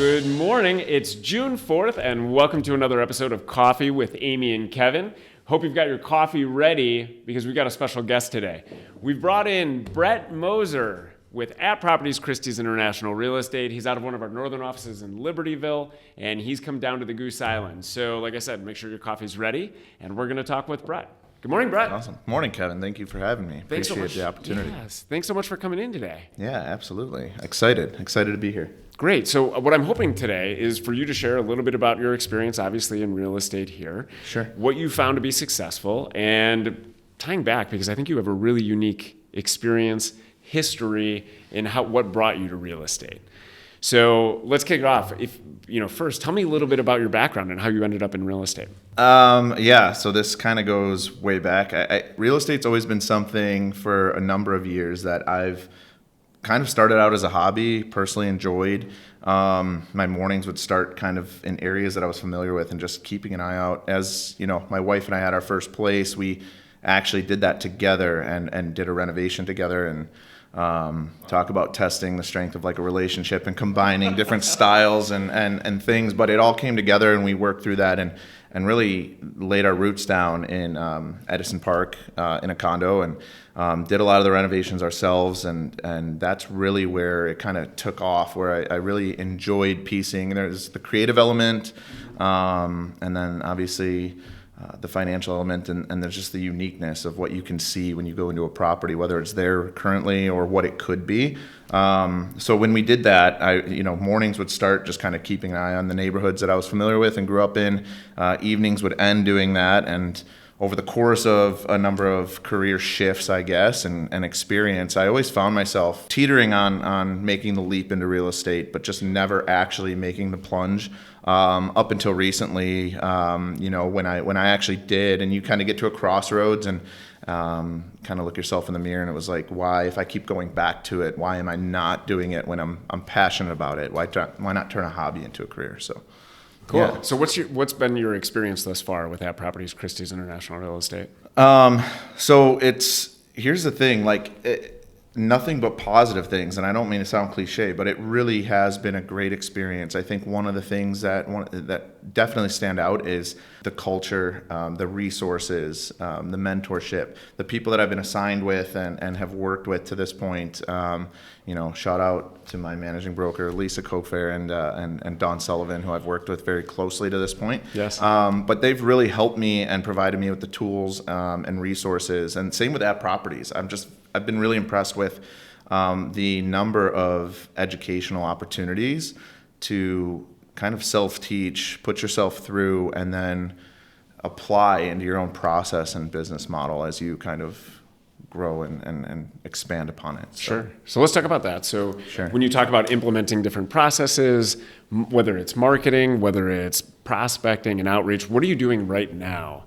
Good morning. It's June 4th, and welcome to another episode of Coffee with Amy and Kevin. Hope you've got your coffee ready because we've got a special guest today. We've brought in Brett Moser with @Properties Christie's International Real Estate. He's out of one of our northern offices in Libertyville, and he's come down to the Goose Island. So, like I said, make sure your coffee's ready, and we're going to talk with Brett. Good morning, Brett. Awesome. Morning, Kevin. Thank you for having me. Thanks Appreciate so much. the opportunity. Yes. Thanks so much for coming in today. Yeah, absolutely. Excited to be here. Great. So what I'm hoping today is for you to share a little bit about your experience, obviously, in real estate here. Sure. What you found to be successful, and tying back, because I think you have a really unique experience, history, in what brought you to real estate. So let's kick it off. First, tell me a little bit about your background and how you ended up in real estate. So this kind of goes way back. Real estate's always been something for a number of years that I've kind of started out as a hobby, personally enjoyed. My mornings would start kind of in areas that I was familiar with and just keeping an eye out. As you know, my wife and I had our first place. We actually did that together and did a renovation together, and talk about testing the strength of like a relationship and combining different styles and things, but it all came together and we worked through that and really laid our roots down in Edison Park in a condo, and did a lot of the renovations ourselves, and that's really where it kind of took off, where I really enjoyed piecing. There's the creative element, and then obviously the financial element, and there's just the uniqueness of what you can see when you go into a property, whether it's there currently or what it could be. So when we did that, mornings would start just kind of keeping an eye on the neighborhoods that I was familiar with and grew up in. Evenings would end doing that, and over the course of a number of career shifts, I guess, and experience, I always found myself teetering on making the leap into real estate, but just never actually making the plunge. Up until recently, when I actually did, and you kind of get to a crossroads and kind of look yourself in the mirror, and it was like, why, if I keep going back to it, why am I not doing it when I'm passionate about it? Why not turn a hobby into a career? So. Cool. Yeah. So what's been your experience thus far with @Properties Christie's International Real Estate? So here's the thing, nothing but positive things, and I don't mean to sound cliche, but it really has been a great experience. I think one of the things that definitely stand out is the culture, the resources, the mentorship, the people that I've been assigned with and have worked with to this point. Shout out to my managing broker, Lisa Cofair, and Don Sullivan, who I've worked with very closely to this point. Yes. But they've really helped me and provided me with the tools and resources. And same with @Properties. I've been really impressed with the number of educational opportunities to kind of self-teach, put yourself through, and then apply into your own process and business model as you kind of grow and expand upon it. Sure. So let's talk about that. So Sure. When you talk about implementing different processes, whether it's marketing, whether it's prospecting and outreach, what are you doing right now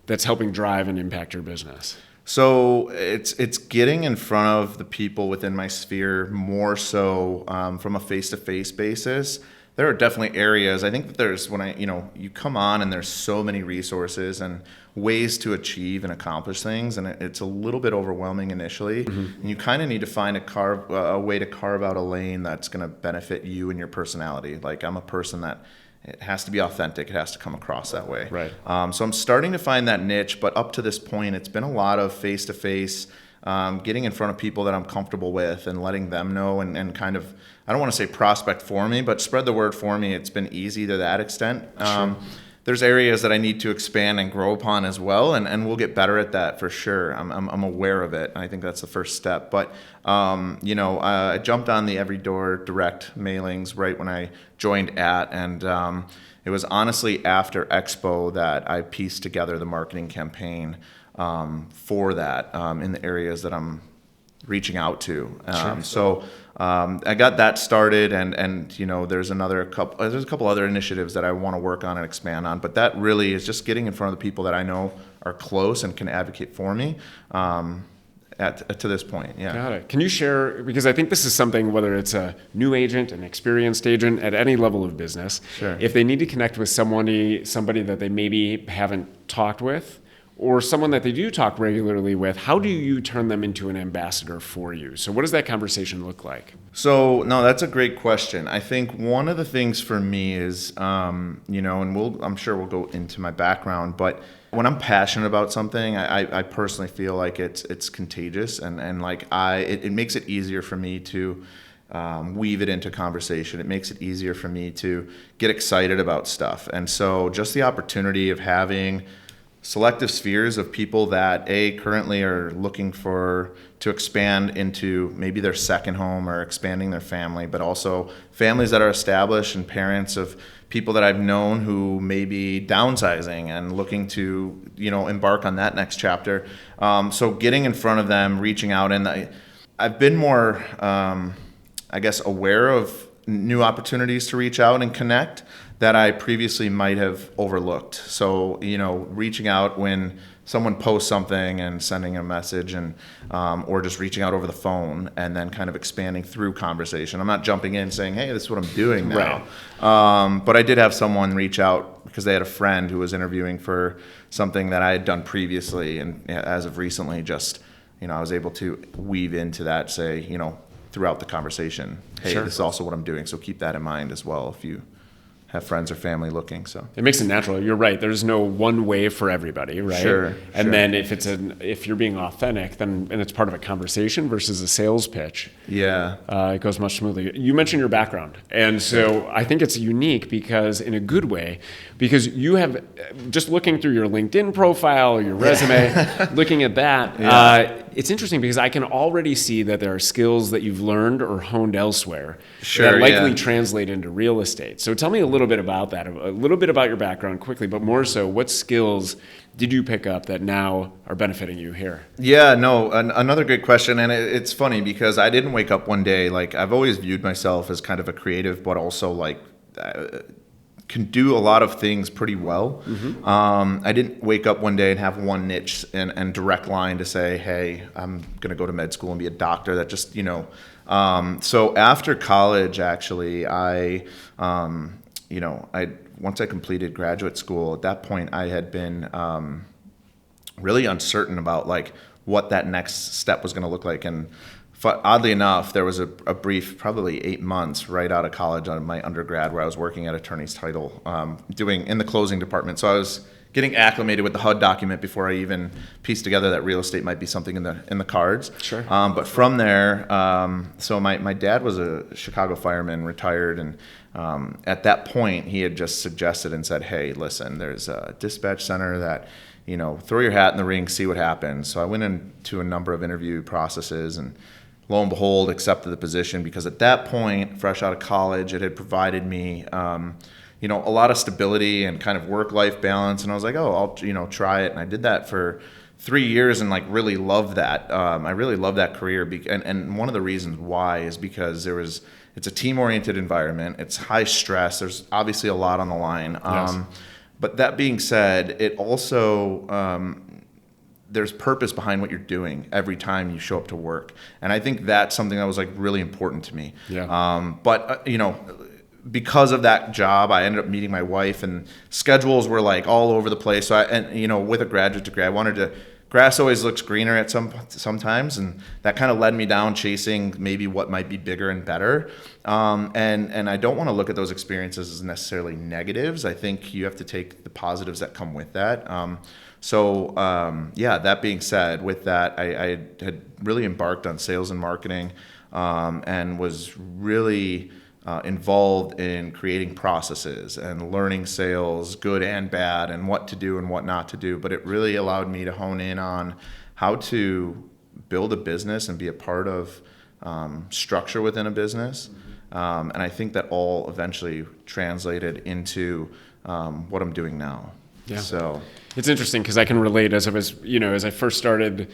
that's helping drive and impact your business? So it's getting in front of the people within my sphere more so from a face-to-face basis. There are definitely areas. I think that there's you come on and there's so many resources and ways to achieve and accomplish things, and it's a little bit overwhelming initially. Mm-hmm. And you kind of need to find a way to carve out a lane that's going to benefit you and your personality. Like, I'm a person that it has to be authentic. It has to come across that way. Right. So I'm starting to find that niche, but up to this point, it's been a lot of face-to-face, getting in front of people that I'm comfortable with and letting them know and kind of, I don't want to say prospect for me, but spread the word for me. It's been easy to that extent. Sure. There's areas that I need to expand and grow upon as well, and we'll get better at that for sure. I'm aware of it, and I think that's the first step. But I jumped on the Every Door direct mailings right when I joined and it was honestly after Expo that I pieced together the marketing campaign for that in the areas that I'm reaching out to. Sure. So I got that started, and there's a couple other initiatives that I want to work on and expand on, but that really is just getting in front of the people that I know are close and can advocate for me to this point. Yeah. Got it. Can you share, because I think this is something, whether it's a new agent, an experienced agent at any level of business, Sure. if they need to connect with somebody that they maybe haven't talked with, or someone that they do talk regularly with, how do you turn them into an ambassador for you? So what does that conversation look like? So, no, that's a great question. I think one of the things for me is, and I'm sure we'll go into my background, but when I'm passionate about something, I personally feel like it's contagious, and like it makes it easier for me to weave it into conversation. It makes it easier for me to get excited about stuff. And so just the opportunity of having selective spheres of people that currently are looking to expand into maybe their second home or expanding their family, but also families that are established and parents of people that I've known who may be downsizing and looking to, embark on that next chapter. So getting in front of them, reaching out, and I've been more, aware of new opportunities to reach out and connect that I previously might have overlooked. So, reaching out when someone posts something and sending a message, and or just reaching out over the phone and then kind of expanding through conversation. I'm not jumping in saying, hey, this is what I'm doing now. Right. But I did have someone reach out because they had a friend who was interviewing for something that I had done previously. And as of recently, just, I was able to weave into that, say, throughout the conversation, hey, Sure. This is also what I'm doing. So keep that in mind as well if you have friends or family looking. So it makes it natural. You're right. There's no one way for everybody, right? Sure. And then if you're being authentic, then and it's part of a conversation versus a sales pitch. Yeah. It goes much smoothly. You mentioned your background, and so I think it's unique because in a good way, because you have just looking through your LinkedIn profile or your resume, looking at that. Yeah. It's interesting because I can already see that there are skills that you've learned or honed elsewhere that likely translate into real estate. So tell me a little bit about that, a little bit about your background quickly, but more so, what skills did you pick up that now are benefiting you here? Yeah, no, another great question. And it's funny because I didn't wake up one day, like I've always viewed myself as kind of a creative, but also like can do a lot of things pretty well. Mm-hmm. I didn't wake up one day and have one niche and direct line to say, hey, I'm going to go to med school and be a doctor. That just, so after college, actually, once I completed graduate school, at that point I had been really uncertain about like what that next step was going to look like. And oddly enough, there was a brief, probably 8 months right out of college out of my undergrad where I was working at Attorney's Title, doing in the closing department. So I was getting acclimated with the HUD document before I even pieced together that real estate might be something in the cards. Sure. But from there, so my dad was a Chicago fireman, retired, and at that point he had just suggested and said, hey, listen, there's a dispatch center that, throw your hat in the ring, see what happens. So I went into a number of interview processes and lo and behold, accepted the position because at that point, fresh out of college, it had provided me, a lot of stability and kind of work-life balance. And I was like, I'll try it. And I did that for 3 years and like really loved that. I really loved that career. And one of the reasons why is because it's a team-oriented environment. It's high stress. There's obviously a lot on the line. Yes. But that being said, it also, there's purpose behind what you're doing every time you show up to work. And I think that's something that was like really important to me. Yeah. Because of that job, I ended up meeting my wife and schedules were like all over the place. So with a graduate degree, I wanted to, grass always looks greener at sometimes. And that kind of led me down chasing maybe what might be bigger and better. And I don't want to look at those experiences as necessarily negatives. I think you have to take the positives that come with that. That being said, with that, I had really embarked on sales and marketing and was really involved in creating processes and learning sales, good and bad, and what to do and what not to do. But it really allowed me to hone in on how to build a business and be a part of structure within a business. And I think that all eventually translated into what I'm doing now. Yeah. So it's interesting because I can relate as I first started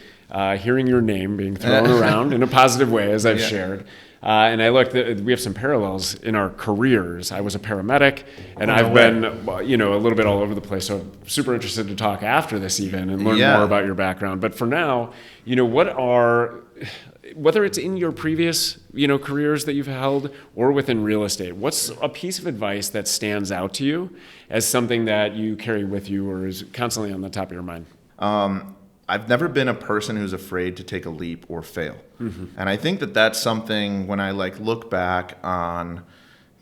hearing your name being thrown around in a positive way, as I've shared. And I looked at, we have some parallels in our careers. I was a paramedic and I've been, a little bit all over the place. So I'm super interested to talk after this even and learn more about your background. But for now, whether it's in your previous, careers that you've held or within real estate, what's a piece of advice that stands out to you as something that you carry with you or is constantly on the top of your mind? I've never been a person who's afraid to take a leap or fail. And I think that that's something when I look back on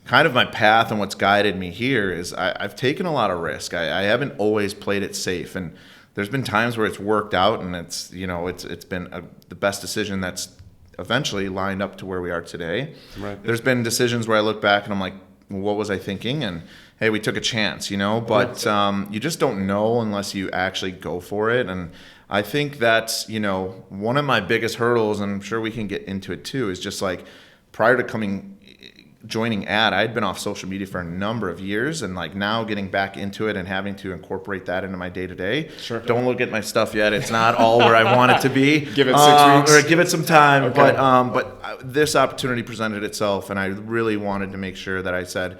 kind of my path and what's guided me here is I've taken a lot of risk. I haven't always played it safe. And there's been times where it's worked out and it's been the best decision that's eventually lined up to where we are today. Right. There's been decisions where I look back and I'm like, well, what was I thinking? And hey, we took a chance, but you just don't know unless you actually go for it. And I think that's, one of my biggest hurdles, and I'm sure we can get into it too, is just prior to joining ad, I'd been off social media for a number of years, and now getting back into it and having to incorporate that into my day to day. Sure. Don't look at my stuff yet; it's not all where I want it to be. Give it 6 weeks, or give it some time. Okay. But this opportunity presented itself, and I really wanted to make sure that I said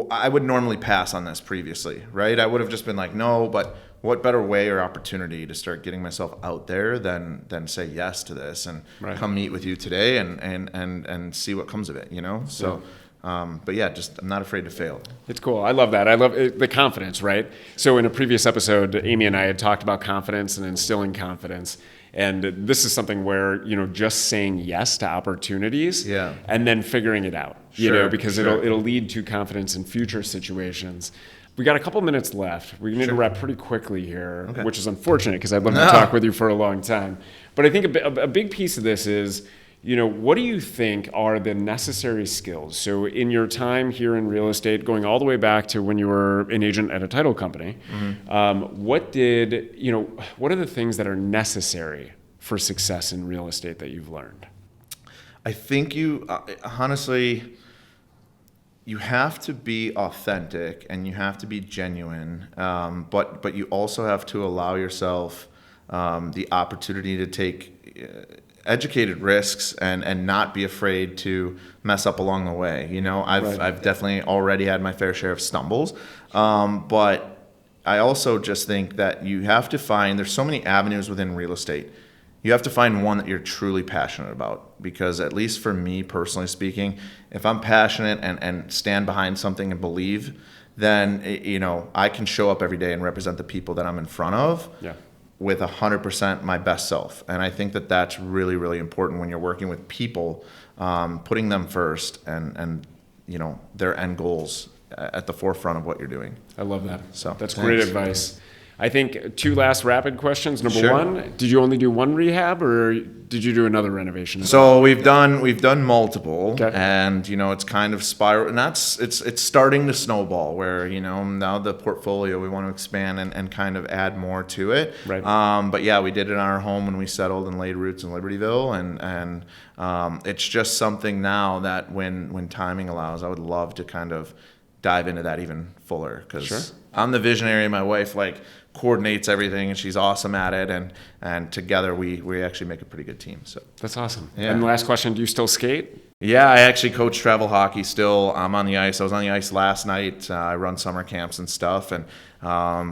I would normally pass on this previously, right? I would have just been like, no, but what better way or opportunity to start getting myself out there than say yes to this and come meet with you today and see what comes of it, So, but yeah, just I'm not afraid to fail. It's cool. I love that. I love the confidence, right? So in a previous episode, Amy and I had talked about confidence and instilling confidence. And this is something where, just saying yes to opportunities and then figuring it out, because it'll lead to confidence in future situations. We got a couple minutes left. We need to wrap pretty quickly here, which is unfortunate because I'd love to talk with you for a long time. But I think a big piece of this is, what do you think are the necessary skills? So in your time here in real estate, going all the way back to when you were an agent at a title company, what are the things that are necessary for success in real estate that you've learned? I think honestly, you have to be authentic and you have to be genuine, but you also have to allow yourself the opportunity to take educated risks and not be afraid to mess up along the way. I've definitely already had my fair share of stumbles, but I also just think that you have to there's so many avenues within real estate. You have to find one that you're truly passionate about, because at least for me, personally speaking, if I'm passionate and stand behind something and believe, then, I can show up every day and represent the people that I'm in front of with 100% my best self. And I think that that's really, really important when you're working with people, putting them first and their end goals at the forefront of what you're doing. I love that. So that's great advice. I think 2 last rapid questions. Number Sure. 1, did you only do one rehab or did you do another renovation? So we've done multiple, Okay. and it's kind of spiral, and it's starting to snowball where now the portfolio we want to expand and kind of add more to it. Right. But yeah, we did it in our home when we settled and laid roots in Libertyville, and it's just something now that when timing allows, I would love to kind of dive into that even fuller, because I'm the visionary. My wife coordinates everything and she's awesome at it, and together we actually make a pretty good team. So that's awesome. Yeah. And the last question, do you still skate? Yeah, I actually coach travel hockey still. I'm on the ice. I was on the ice last night. I run summer camps and stuff, and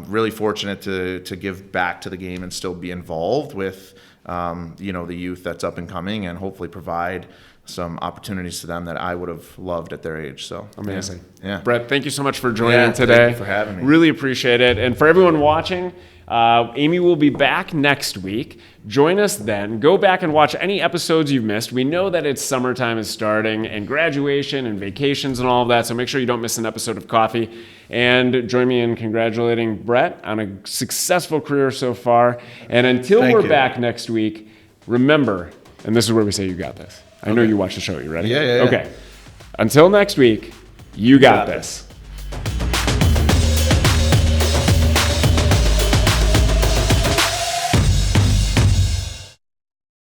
really fortunate to give back to the game and still be involved with the youth that's up and coming, and hopefully provide some opportunities to them that I would have loved at their age. So amazing. Yeah. Brett, thank you so much for joining today. Thank you for having me. Really appreciate it. And for everyone watching, Amy will be back next week. Join us then. Go back and watch any episodes you've missed. We know that it's summertime is starting, and graduation and vacations and all of that, so make sure you don't miss an episode of Coffee. And join me in congratulating Brett on a successful career so far. And until we're back next week, remember, and this is where we say you got this. I know you watch the show. You ready? Yeah. Okay. Until next week, you got this.